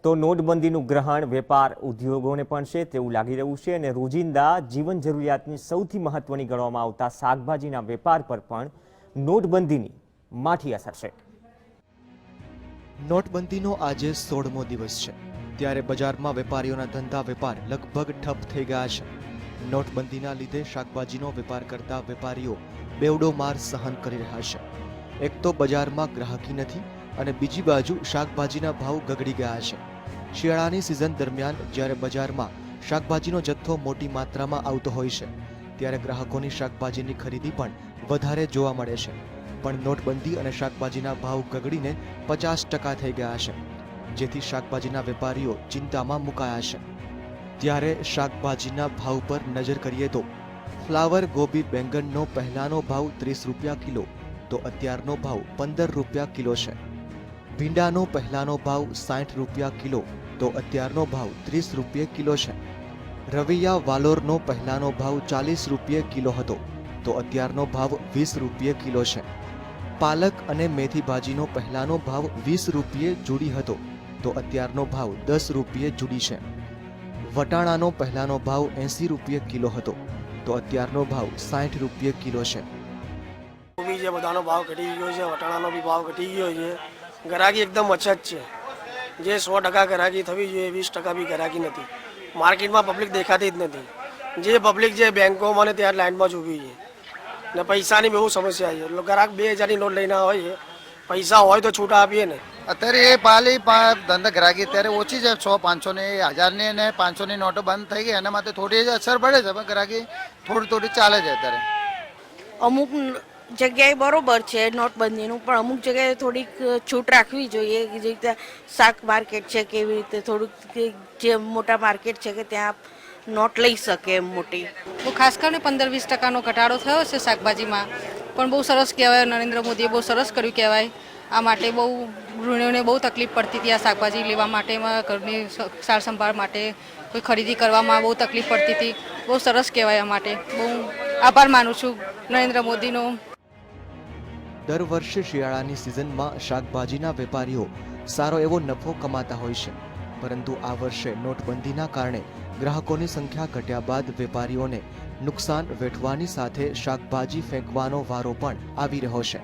તો નોટબંધીનું ગ્રહણ વેપાર ઉદ્યોગોને પણ છે તેવું લાગી રહ્યું છે અને રોજિંદા જીવન જરૂરિયાતની સૌથી મહત્વની ગણવામાં આવતા શાકભાજીના વેપાર પર પણ નોટબંધીની માઠી અસર છે। નોટબંધીનો આજે 16મો દિવસ છે, ત્યારે બજારમાં વેપારીઓના ધંધા વેપાર લગભગ ઠપ થઈ ગયા છે। નોટબંધીના લીધે શાકભાજીનો વેપાર કરતા વેપારીઓ બેવડો માર સહન કરી રહ્યા છે। એક તો બજારમાં ગ્રાહકી નથી અને બીજી બાજુ શાકભાજીના ભાવ ગગડી ગયા છે। શિયાળાની સિઝન દરમિયાન જ્યારે બજારમાં શાકભાજીનો જથ્થો મોટી માત્રામાં આવતો હોય છે, ત્યારે ગ્રાહકોની શાકભાજીની ખરીદી પણ વધારે જોવા મળે છે, પણ નોટબંધી અને શાકભાજીના ભાવ ગગડીને 50% થઈ ગયા છે, જેથી શાકભાજીના વેપારીઓ ચિંતામાં મુકાયા છે। ત્યારે શાકભાજીના ભાવ પર નજર કરીએ તો ફ્લાવર ગોબી બેંગનનો પહેલાનો ભાવ 30 રૂપિયા કિલો તો અત્યારનો ભાવ 15 રૂપિયા કિલો છે। ભીંડાનો પહેલાનો ભાવ 60 રૂપિયા કિલો તો અત્યારનો ભાવ 30 રૂપિયા કિલો છે। રવૈયા વાલોરનો પહેલાનો ભાવ 40 રૂપિયા કિલો હતો તો અત્યારનો ભાવ 20 રૂપિયા કિલો છે। પાલક અને મેથી ભાજીનો પહેલાનો ભાવ 20 રૂપિયે જુડી હતો તો અત્યારનો ભાવ 10 રૂપિયે જુડી છે। વટાણાનો પહેલાનો ભાવ 80 રૂપિયા કિલો હતો તો અત્યારનો ભાવ 60 રૂપિયા કિલો છે। કોબી જે બધાનો ભાવ ઘટી ગયો છે, વટાણાનો બી ભાવ ઘટી ગયો છે। ગ્રાહકી એકદમ અછત છે, જે 100% ગ્રાહકી થવી જોઈએ 20% બી ગ્રાહકી નથી। માર્કેટમાં પબ્લિક દેખાતી જ નથી। જે પબ્લિક જે બેંકોમાં ને ત્યાં લાઈનમાં જ ઊભી છે ને પૈસાની બહુ સમસ્યા છે। એટલે ગ્રાહક 2000ની નોટ લઈને આવે છે, પૈસા હોય તો છૂટા આપીએ ને। અત્યારે એ પાલી ધંધા ગ્રાહકી અત્યારે ઓછી છે, 100 500 ની 1000ની ને 500ની નોટો બંધ થઈ ગઈ, એના માટે થોડી અસર પડે છે, પણ ગ્રાહકી થોડી ચાલે છે। અત્યારે અમુક જગ્યાએ બરોબર છે નોટબંધીનું, પણ અમુક જગ્યાએ થોડીક છૂટ રાખવી જોઈએ। જે રીતે શાક માર્કેટ છે કેવી રીતે થોડુંક જે મોટા માર્કેટ છે કે ત્યાં નોટ લઈ શકે એમ મોટી। બહુ ખાસ કરીને 15-20% ઘટાડો થયો છે શાકભાજીમાં, પણ બહુ સરસ કહેવાય। નરેન્દ્ર મોદીએ બહુ સરસ કર્યું કહેવાય। આ માટે બહુ ગૃહિણીઓને બહુ તકલીફ પડતી હતી આ શાકભાજી લેવા માટેમાં, ઘરની સાર સંભાળ માટે કોઈ ખરીદી કરવામાં બહુ તકલીફ પડતી હતી। બહુ સરસ કહેવાય। આ માટે બહુ આભાર માનું છું નરેન્દ્ર મોદીનો। દર વર્ષે શિયાળાની સિઝનમાં શાકભાજીના વેપારીઓ સારો એવો નફો કમાતા હોય છે, પરંતુ આ વર્ષે નોટબંધીના કારણે ગ્રાહકોની સંખ્યા ઘટ્યા બાદ વેપારીઓને નુકસાન વેઠવાની સાથે શાકભાજી ફેંકવાનો વારો પણ આવી રહ્યો છે।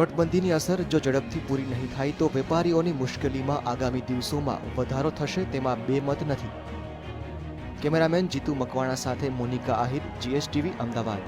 નોટબંધીની અસર જો ઝડપથી પૂરી નહીં થાય તો વેપારીઓની મુશ્કેલીમાં આગામી દિવસોમાં વધારો થશે તેમાં બેમત નથી। કેમેરામેન જીતુ મકવાણા સાથે મોનિકા આહિર, GSTV, અમદાવાદ।